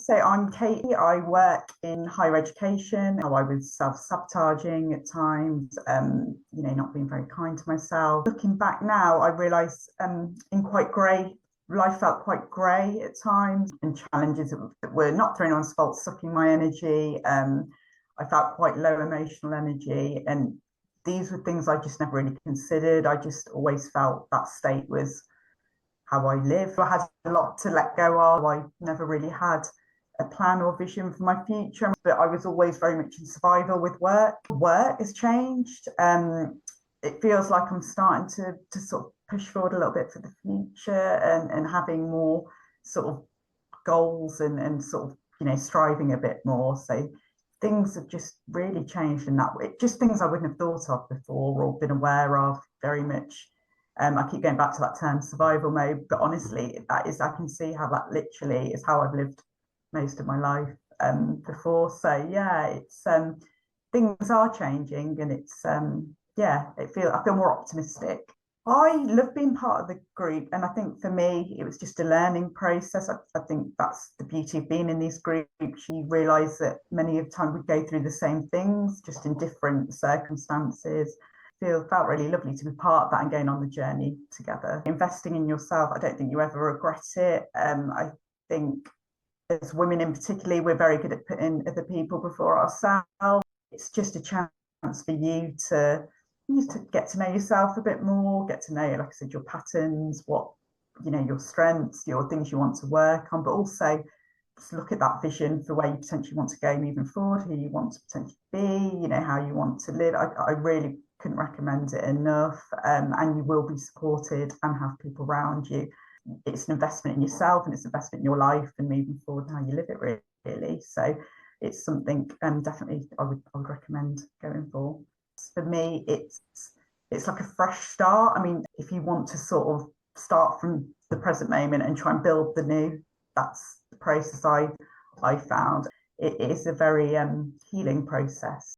So I'm Katie. I work in higher education. I was self-sabotaging at times, not being very kind to myself. Looking back now, I realise life felt quite grey at times, and challenges that were not thrown on fault, sucking my energy. I felt quite low emotional energy, and these were things I just never really considered. I just always felt that state was how I live. I had a lot to let go of. I never really had a plan or vision for my future, but I was always very much in survival with work. Work has changed. It feels like I'm starting to sort of push forward a little bit for the future, and having more sort of goals and sort of, striving a bit more. So things have just really changed in that way. Just things I wouldn't have thought of before or been aware of very much. I keep going back to that term survival mode, but honestly, I can see how that literally is how I've lived most of my life before. So yeah, it's things are changing, and it's I feel more optimistic. I love being part of the group, and I think for me it was just a learning process. I think that's the beauty of being in these groups. You realise that many of the time we go through the same things, just in different circumstances. Felt really lovely to be part of that and going on the journey together. Investing in yourself, I don't think you ever regret it. I think as women in particular, we're very good at putting other people before ourselves. It's just a chance for you to get to know yourself a bit more, get to know, like I said, your patterns, what, your strengths, your things you want to work on, but also just look at that vision for where you potentially want to go moving forward, who you want to potentially be, how you want to live. I really couldn't recommend it enough. And you will be supported and have people around you. It's an investment in yourself, and it's an investment in your life and moving forward and how you live it, really. So it's something definitely I would recommend going for. For me, it's like a fresh start. I mean, if you want to sort of start from the present moment and try and build the new, that's the process I found. It is a very healing process.